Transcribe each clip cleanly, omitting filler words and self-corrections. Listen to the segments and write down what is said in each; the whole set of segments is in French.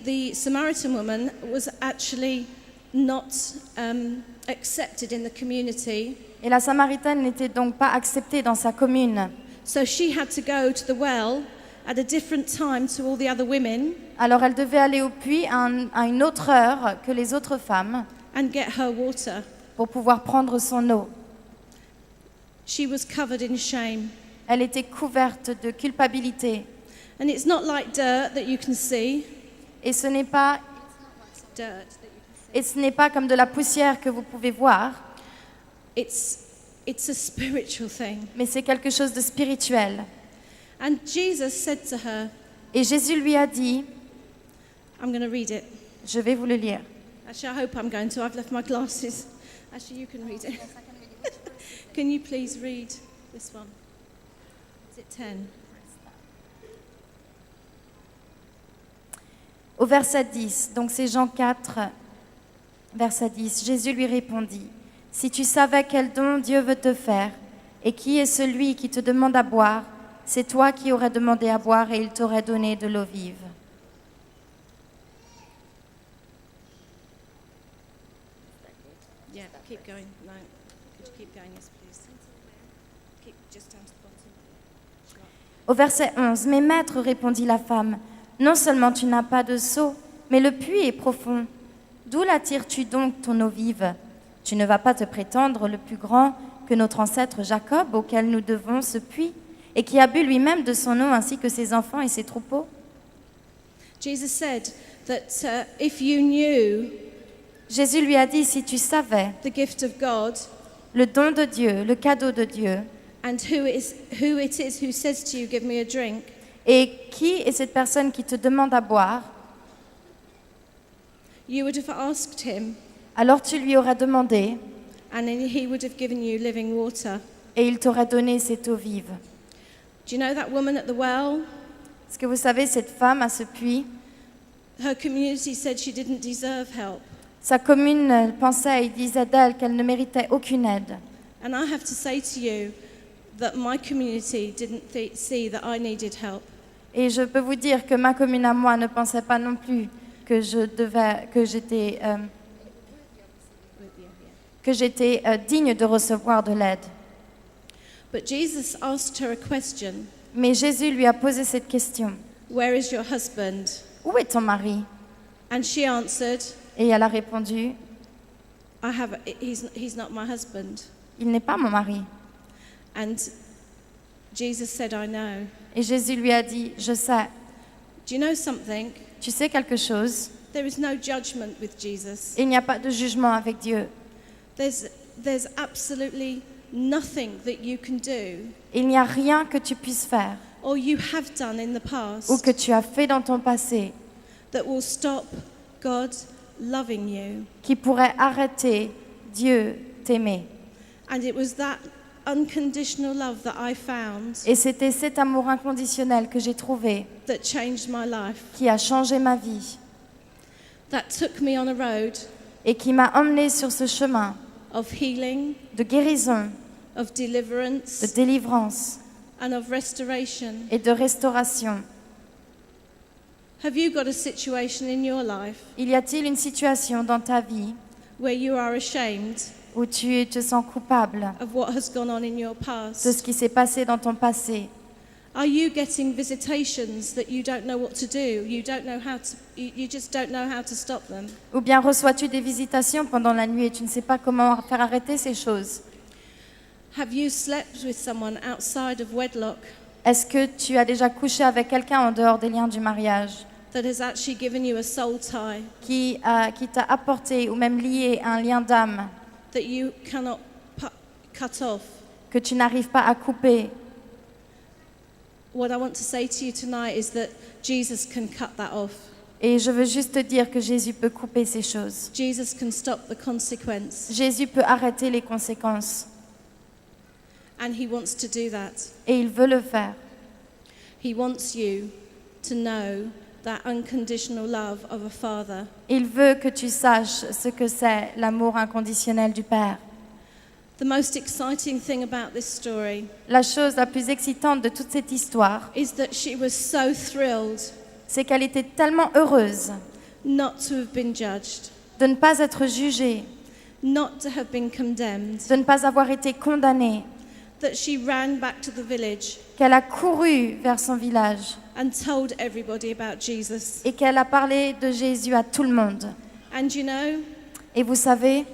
The Samaritan woman was actually not accepted in the community. Et la Samaritaine n'était donc pas acceptée dans sa commune. So she had to go to the well at a different time to all the other women Alors elle devait aller au puits à une autre heure que les autres femmes and get her water. pour pouvoir prendre son eau. She was covered in shame. Elle était couverte de culpabilité. And it's not like dirt that you can see. Et ce n'est pas, Dirt that you can et ce n'est pas comme de la poussière que vous pouvez voir, see. It's a spiritual thing. mais c'est quelque chose de spirituel. And Jesus said to her, Et Jésus lui a dit, I'm going to read it. je vais vous le lire. Actually, I hope I'm going to. I've left my glasses. Actually, you can read it. Can you please read this one? Is it 10? Au verset 10, donc c'est Jean 4, verset 10, Jésus lui répondit, « Si tu savais quel don Dieu veut te faire, et qui est celui qui te demande à boire, c'est toi qui aurais demandé à boire et il t'aurait donné de l'eau vive. » Yeah, keep going. No, could you keep going? Yes, please. Keep just down to the bottom. Au verset 11, « Mais maître, répondit la femme, non seulement tu n'as pas de seau, mais le puits est profond. D'où l'attires-tu donc ton eau vive? Tu ne vas pas te prétendre le plus grand que notre ancêtre Jacob, auquel nous devons ce puits, et qui a bu lui-même de son eau ainsi que ses enfants et ses troupeaux. » Jesus said that if you knew Jésus lui a dit, si tu savais the gift of God le don de Dieu, le cadeau de Dieu, and who it is who says to you, give me a drink, et qui est cette personne qui te demande à boire, you would have asked him alors tu lui aurais demandé and then he would have given you living water. et il t'aurait donné cette eau vive. Do you know that woman at the well? Est-ce que vous savez, cette femme à ce puits, Her community said she didn't deserve help. sa commune pensait et disait d'elle qu'elle ne méritait aucune aide. And I have to say to you that my community didn't see that I needed help. Et je peux vous dire que ma commune à moi ne pensait pas non plus que j'étais digne de recevoir de l'aide. But Jesus asked her a question. Mais Jésus lui a posé cette question. Where is your husband? Où est ton mari? And she answered, Et elle a répondu, he's not my husband. il n'est pas mon mari. And Jesus said, I know. Et Jésus lui a dit, je sais. Do you know something? Tu sais quelque chose? There is no judgment with Jesus. Il n'y a pas de jugement avec Dieu. There's absolutely nothing that you can do Il n'y a rien que tu puisses faire or you have done in the ou past que tu as fait dans ton passé that will stop God loving you. qui pourrait arrêter Dieu t'aimer. And it was that unconditional love that I found Et c'était cet amour inconditionnel que j'ai trouvé that changed my life, qui a changé ma vie that took me on a road et qui m'a emmené sur ce chemin of healing, de guérison, of deliverance, de délivrance and of restoration. et de restauration. Have you got a situation in your life Il y a-t-il une situation dans ta vie where you are ashamed où tu te sens coupable of what has gone on in your de past? ce qui s'est passé dans ton passé? Are you getting visitations that you don't know what to do? You don't know how to. You just don't know how to stop them. Ou bien reçois-tu des visitations pendant la nuit et tu ne sais pas comment faire arrêter ces choses? Have you slept with someone outside of wedlock Est-ce que tu as déjà couché avec quelqu'un en dehors des liens du mariage that has actually given you a soul tie qui t'a apporté ou même lié un lien d'âme that you cannot cut off? que tu n'arrives pas à couper? What I want to say to you tonight is that Jesus can cut that off. Et je veux juste te dire que Jésus peut couper ces choses. Jesus can stop the consequence, Jésus peut arrêter les conséquences and he wants to do that. et il veut le faire. He wants you to know that unconditional love of a father. Il veut que tu saches ce que c'est l'amour inconditionnel du Père. The most exciting thing about this story La chose la plus excitante de toute cette histoire, is that she was so thrilled c'est qu'elle était tellement heureuse not to have been judged, de ne pas être jugée, not to have been condemned, de ne pas avoir été condamnée, that she ran back to the village qu'elle a couru vers son village and told everybody about Jesus. et qu'elle a parlé de Jésus à tout le monde. And you know, Et vous savez,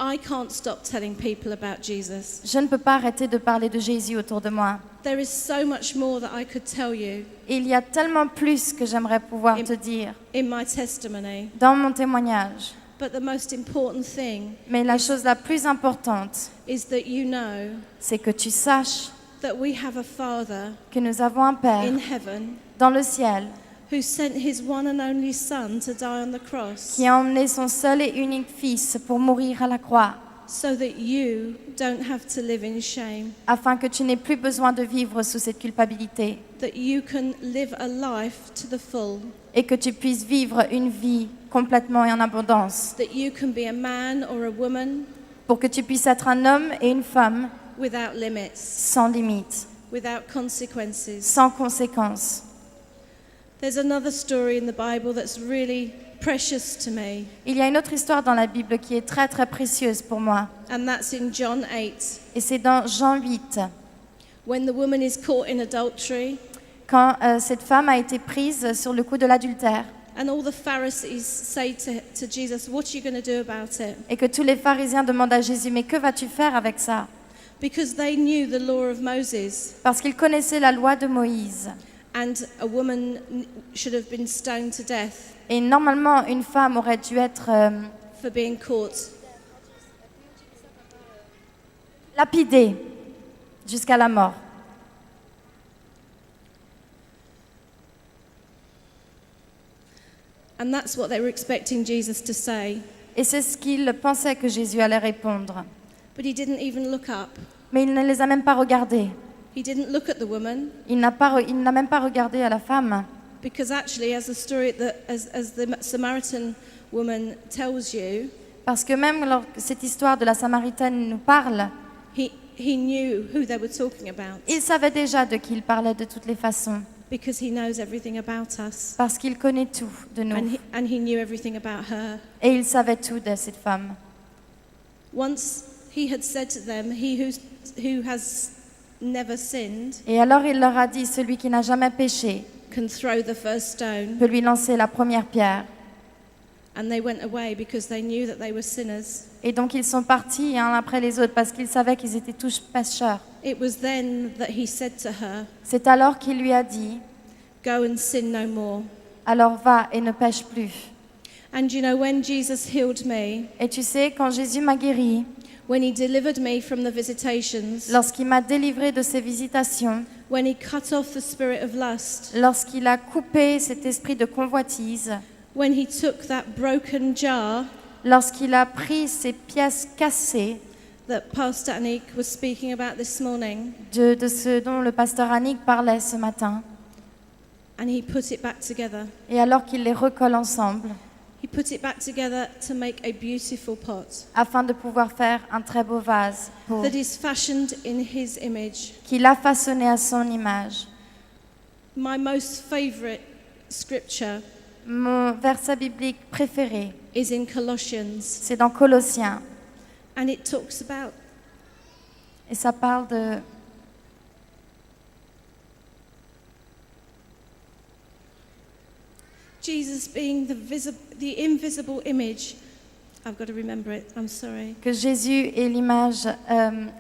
I can't stop telling people about Jesus. je ne peux pas arrêter de parler de Jésus autour de moi. There is so much more that I could tell you Et il y a tellement plus que j'aimerais pouvoir te dire in my testimony. dans mon témoignage. But the most important thing Mais la chose la plus importante, is that you know c'est que tu saches that we have a Father que nous avons un Père in heaven dans le ciel who sent his one and only Son to die on the cross qui a emmené son seul et unique Fils pour mourir à la croix, so that you don't have to live in shame, afin que tu n'aies plus besoin de vivre sous cette culpabilité that you can live a life to the full, et que tu puisses vivre une vie complètement et en abondance, that you can be a man or a woman pour que tu puisses être un homme et une femme without limits, sans limites, without consequences. sans conséquences. There's another story in the Bible that's really precious to me, Il y a une autre histoire dans la Bible qui est très très précieuse pour moi, and that's in John 8, et c'est dans Jean 8, when the woman is caught in adultery quand cette femme a été prise sur le coup de l'adultère and all the Pharisees say to Jesus, what are you going to do about it? et que tous les pharisiens demandent à Jésus, mais que vas-tu faire avec ça? Because they knew the law of Moses, Parce qu'ils connaissaient la loi de Moïse. and a woman should have been stoned to death Et normalement, une femme aurait dû être for being caught. lapidée jusqu'à la mort. And that's what they were expecting Jesus to say. Et c'est ce qu'ils pensaient que Jésus allait répondre. But he didn't even look up. Mais il ne les a même pas regardés. He didn't look at the woman, Il n'a même pas regardé à la femme. because actually, as the story, as the Samaritan woman tells you, Parce que même lorsque cette histoire de la Samaritaine nous parle, he knew who they were talking about, il savait déjà de qui il parlait de toutes les façons. because he knows everything about us, Parce qu'il connaît tout de nous. and he knew everything about her. Et il savait tout de cette femme. Once he had said to them, he who has never sinned Et alors il leur a dit, celui qui n'a jamais péché can throw the first stone. peut lui lancer la première pierre. And they went away because they knew that they were sinners. Et donc ils sont partis un après les autres parce qu'ils savaient qu'ils étaient tous pécheurs. It was then that he said to her, C'est alors qu'il lui a dit, go and sin no more. alors va et ne pêche plus. And you know, when Jesus healed me, Et tu sais, quand Jésus m'a guéri, when he delivered me from the visitations, lorsqu'il m'a délivré de ces visitations, when he cut off the spirit of lust, lorsqu'il a coupé cet esprit de convoitise, when he took that broken jar lorsqu'il a pris ces pièces cassées that Pastor Anik was speaking about this morning, de ce dont le pasteur Annick parlait ce matin, and he put it back together. et alors qu'il les recolle ensemble, He put it back together to make a beautiful pot afin de pouvoir faire un très beau vase pour- that is fashioned in his image. qu'il a façonné à son image. My most favorite scripture Mon verset biblique préféré, is in Colossians, c'est dans Colossiens, and it talks about et ça parle de Jesus being the invisible image. I've got to remember it. I'm sorry. que Jésus est l'image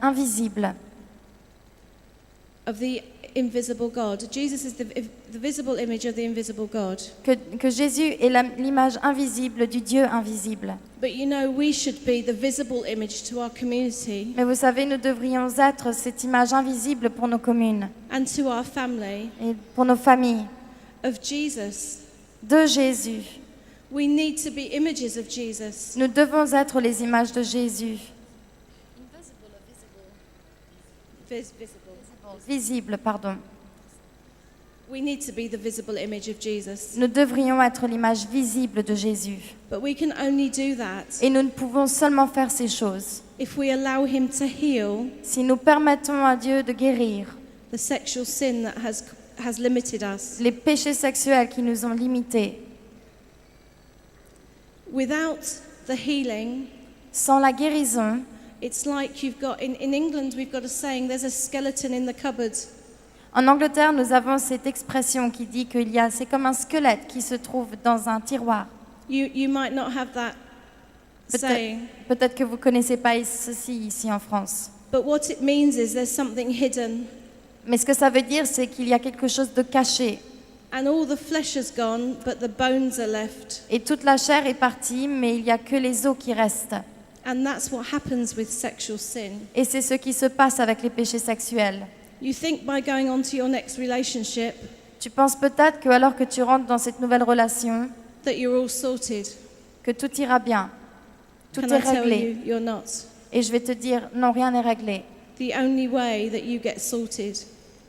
invisible Of the invisible God. Jesus is the visible image of the invisible God. que Jésus est l'image invisible du Dieu invisible. But you know, we should be the visible image to our community Mais vous savez, nous devrions être cette image invisible pour nos communes and to our family et pour nos familles of Jesus. de Jésus. We need to be images of Jesus. Nous devons être les images de Jésus, Visible. visibles, pardon. We need to be the visible image of Jesus. Nous devrions être l'image visible de Jésus. But we can only do that Et nous ne pouvons seulement faire ces choses if we allow him to heal si nous permettons à Dieu de guérir the sexual sin that has limited us. les péchés sexuels qui nous ont limités. Without the healing, Sans la guérison, it's like you've got, in England, we've got a saying, there's a skeleton in the cupboard. en Angleterre, nous avons cette expression qui dit c'est comme un squelette qui se trouve dans un tiroir. You might not have that saying, Peut-être que vous ne connaissez pas ceci ici en France. but what it means is there's something hidden, Mais ce que ça veut dire, c'est qu'il y a quelque chose de caché. and all the flesh has gone, but the bones are left. Et toute la chair est partie, mais il n'y a que les os qui restent. And that's what happens with sexual sin. Et c'est ce qui se passe avec les péchés sexuels. You think by going on to your next relationship Tu penses peut-être que alors que tu rentres dans cette nouvelle relation, that you're all sorted. que tout ira bien. Tout Can est I tell réglé. you, you're not. Et je vais te dire, non, rien n'est réglé. The only way that you get sorted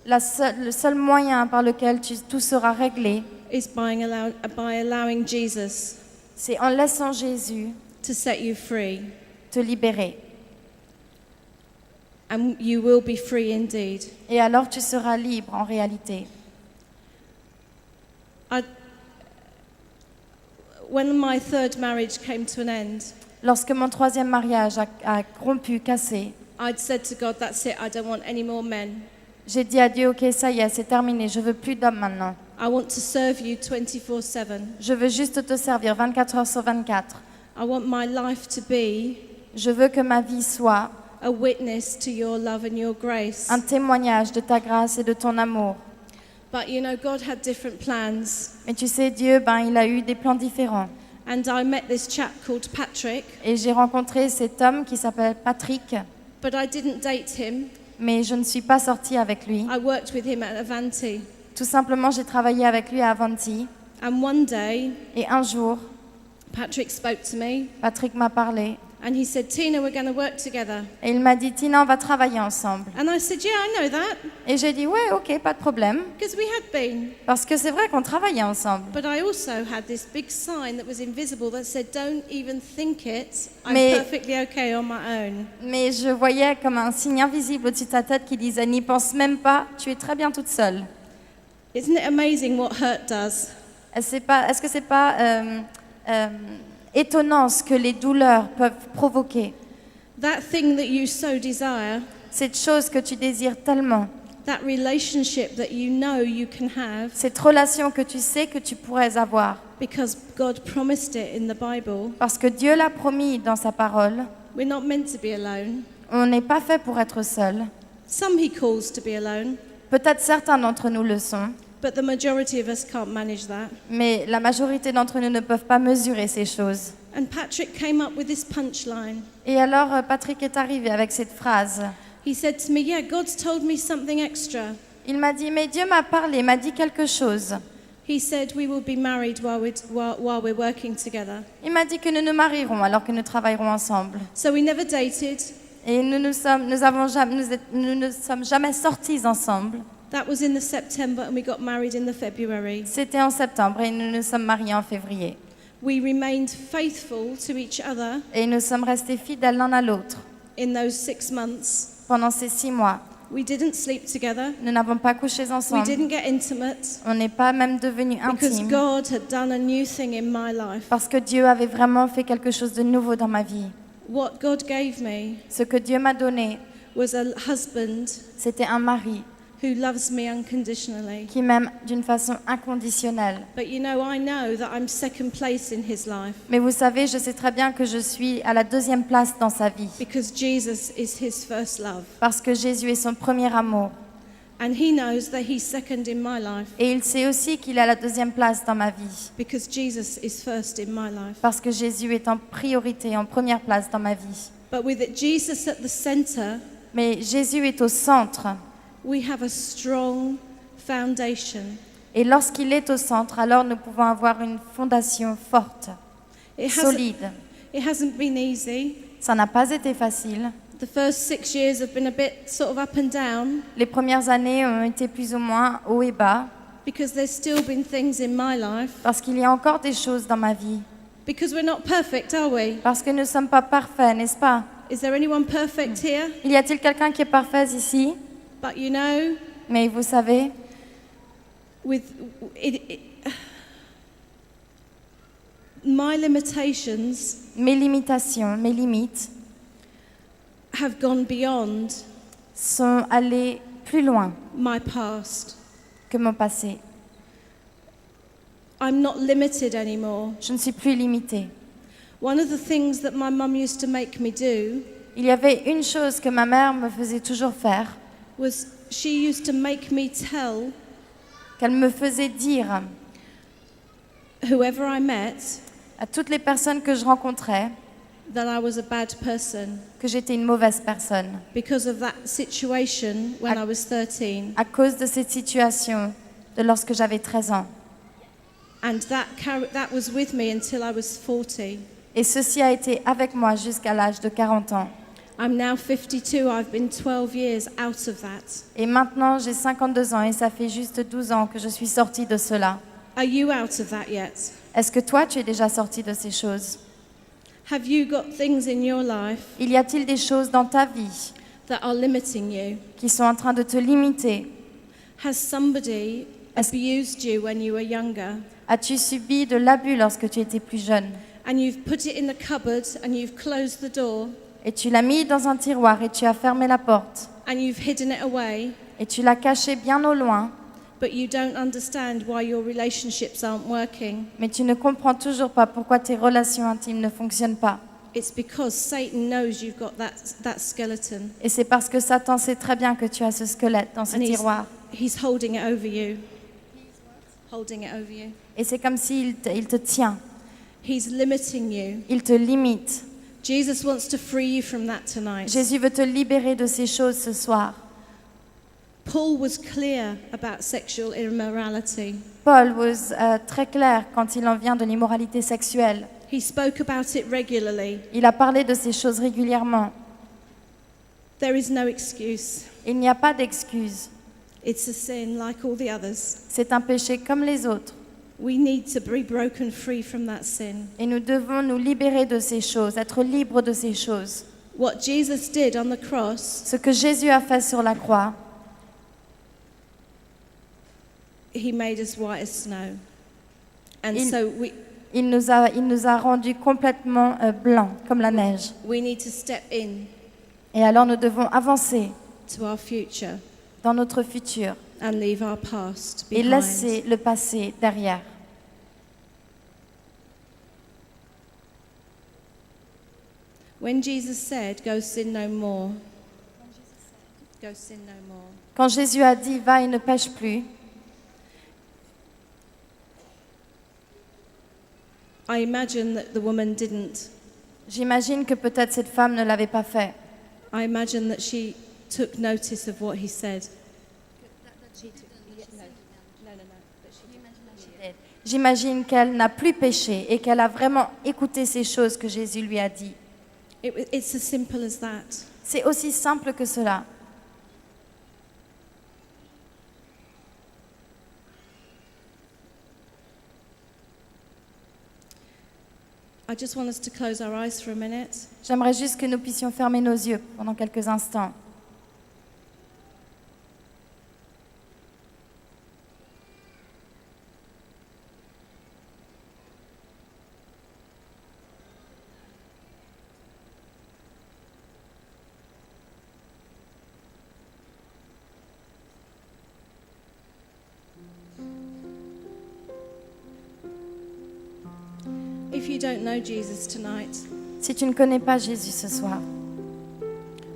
Le seul moyen par lequel tout sera réglé, is by allowing Jesus c'est en laissant Jésus to set you free. te libérer. And you will be free indeed. Et alors tu seras libre en réalité. When my third marriage came to an end, Lorsque mon troisième mariage a rompu, cassé, I'd said to God, that's it, I don't want any more men. j'ai dit à Dieu, ok, ça y est, c'est terminé, je veux plus d'hommes maintenant. I want to serve you 24/7. Je veux juste te servir 24 heures sur 24. I want my life to be Je veux que ma vie soit a witness to your love and your grace. un témoignage de ta grâce et de ton amour. But you know, God had different plans. Mais tu sais, Dieu, il a eu des plans différents. And I met this chap called Patrick, Et j'ai rencontré cet homme qui s'appelle Patrick, but I didn't date him. mais je ne suis pas sortie avec lui. I worked with him at Avanti. Tout simplement, j'ai travaillé avec lui à Avanti. And one day, Et un jour, Patrick spoke to me Patrick m'a parlé. and he said, Tina, we're going to work together. Et il m'a dit, Tina, on va travailler ensemble. And I said, yeah, I know that, Et j'ai dit, ouais, ok, pas de problème. because we had been. Parce que c'est vrai qu'on travaillait ensemble. But I also had this big sign that was invisible that said, don't even think it. I'm Mais- perfectly okay on my own. Mais je voyais comme un signe invisible au-dessus de ta tête qui disait, n'y pense même pas, tu es très bien toute seule. Isn't it amazing what hurt does? Est-ce que c'est pas étonnant ce que les douleurs peuvent provoquer? That thing that you so desire, Cette chose que tu désires tellement, that relationship that you know you can have, cette relation que tu sais que tu pourrais avoir, because God promised it in the Bible. parce que Dieu l'a promis dans sa parole, We're not meant to be alone. on n'est pas fait pour être seul. Some He calls to be alone, Peut-être certains d'entre nous le sont, but the majority of us can't manage that. mais la majorité d'entre nous ne peuvent pas mesurer ces choses. And Patrick came up with this punchline. Et alors Patrick est arrivé avec cette phrase. He said to me, yeah, God's told me something extra. Il m'a dit, mais Dieu m'a parlé, m'a dit quelque chose. He said we will be married while we're working together. Il m'a dit que nous nous marierons alors que nous travaillerons ensemble. So we never dated. Et nous ne sommes jamais sortis ensemble. That was in the September and we got married in the February. C'était en septembre et nous nous sommes mariés en février. We remained faithful to each other Et nous sommes restés fidèles l'un à l'autre in those 6 months. pendant ces 6 mois. We didn't sleep together. Nous n'avons pas couché We ensemble. didn't get intimate On n'est pas même devenus because intimes. God had done a new thing in my life. Parce que Dieu avait vraiment fait quelque chose de nouveau dans ma vie. What God gave me Ce que Dieu m'a donné, was a husband c'était un mari who loves me unconditionally. qui m'aime d'une façon inconditionnelle. But you know, I know that I'm second place in his life Mais vous savez, je sais très bien que je suis à la 2e place dans sa vie. because Jesus is his first love. Parce que Jésus est son premier amour. And he knows that he's second in my life Et il sait aussi qu'il est à la 2e place dans ma vie. because Jesus is first in my life. Parce que Jésus est en priorité, en première place dans ma vie. But with Jesus at the center, Mais Jésus est au centre. we have a strong foundation. Et lorsqu'il est au centre, alors nous pouvons avoir une fondation forte, solide. It hasn't been easy. Ça n'a pas été facile. The first 6 years have been a bit sort of up and down Les premières années ont été plus ou moins haut et bas. because there's still been things in my life. Parce qu'il y a encore des choses dans ma vie. Because we're not perfect, are we? Parce que nous ne sommes pas parfaits, n'est-ce pas? Is there anyone perfect here? Y a-t-il quelqu'un qui est parfait ici? But you know, Mais vous savez, My limitations Mes limitations, mes limites have gone beyond sont allées plus loin my past. que mon passé. I'm not limited anymore. Je ne suis plus limitée. One of the things that my mum used to make me do Il y avait une chose que ma mère me faisait toujours faire, was she used to make me tell qu'elle me faisait dire whoever I met à toutes les personnes que je rencontrais that I was a bad person que j'étais une mauvaise personne because of that situation when I was 13. à cause de cette situation de lorsque j'avais 13 ans. And that was with me until I was 40. Et ceci a été avec moi jusqu'à l'âge de 40 ans. I'm now 52. I've been 12 years out of that. Et maintenant, j'ai 52 ans et ça fait juste 12 ans que je suis sortie de cela. Are you out of that yet? Est-ce que toi, tu es déjà sortie de ces choses? Have you got things in your life Il y a-t-il des choses dans ta vie that are limiting you? qui sont en train de te limiter? Has somebody abused you when you were younger? As-tu subi de l'abus lorsque tu étais plus jeune? And you've put it in the cupboard and you've closed the door Et tu l'as mis dans un tiroir et tu as fermé la porte. and you've hidden it away, Et tu l'as caché bien au loin, but you don't understand why your relationships aren't working. mais tu ne comprends toujours pas pourquoi tes relations intimes ne fonctionnent pas. It's because Satan knows you've got that skeleton Et c'est parce que Satan sait très bien que tu as ce squelette dans ce and tiroir. he's holding it over you. Holding it over you. Et c'est comme s'il il te tient, He's limiting you. il te limite. Jesus wants to free you from that tonight. Jésus veut te libérer de ces choses ce soir. Paul was clear about sexual immorality. Paul was très clair quand il en vient de l'immoralité sexuelle. He spoke about it regularly. Il a parlé de ces choses régulièrement. There is no excuse. Il n'y a pas d'excuse. It's a sin like all the others. C'est un péché comme les autres. We need to be broken free from that sin. Et nous devons nous libérer de ces choses, être libres de ces choses. What Jesus did on the cross, Ce que Jésus a fait sur la croix, he made us white as snow. And Il- so il nous a rendus complètement blancs, comme la neige. we need to step in Et alors nous devons avancer to our future dans notre futur and leave our past et behind. laisser le passé derrière. When Jesus said, "Go sin no more," go sin no more. Quand Jésus a dit « Va et ne pêche plus », I imagine that the woman didn't. j'imagine que peut-être cette femme ne l'avait pas fait. I imagine that she took notice of what he said. J'imagine qu'elle n'a plus péché et qu'elle a vraiment écouté ces choses que Jésus lui a dit. It's as simple as that. C'est aussi simple que cela. I just want us to close our eyes for a minute. J'aimerais juste que nous puissions fermer nos yeux pendant quelques instants. If you don't know Jesus tonight, Si tu ne connais pas Jésus ce soir,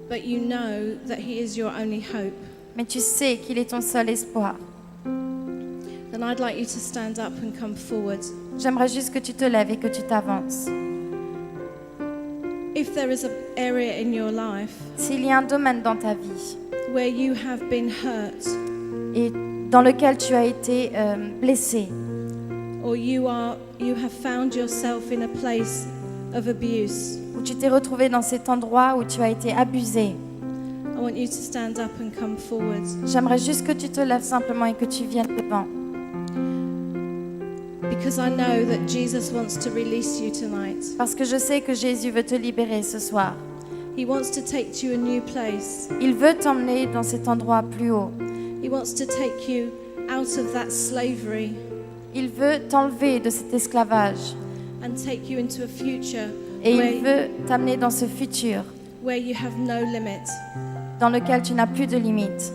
but you know that he is your only hope, mais tu sais qu'il est ton seul espoir, then I'd like you to stand up and come forward. j'aimerais juste que tu te lèves et que tu t'avances. If there is an area in your life S'il y a un domaine dans ta vie where you have been hurt, et dans lequel tu as été blessé, or you have found yourself in a place of abuse, où tu t'es retrouvé dans cet endroit où tu as été abusé, I want you to stand up and come forward. j'aimerais juste que tu te lèves simplement et que tu viennes devant. Because I know that Jesus wants to release you tonight. Parce que je sais que Jésus veut te libérer ce soir. He wants to take you a new place. Il veut t'emmener dans cet endroit plus haut. He wants to take you out of that slavery Il veut t'enlever de cet esclavage and take you into a future et il veut t'amener dans ce futur where you have no limit. dans lequel tu n'as plus de limites.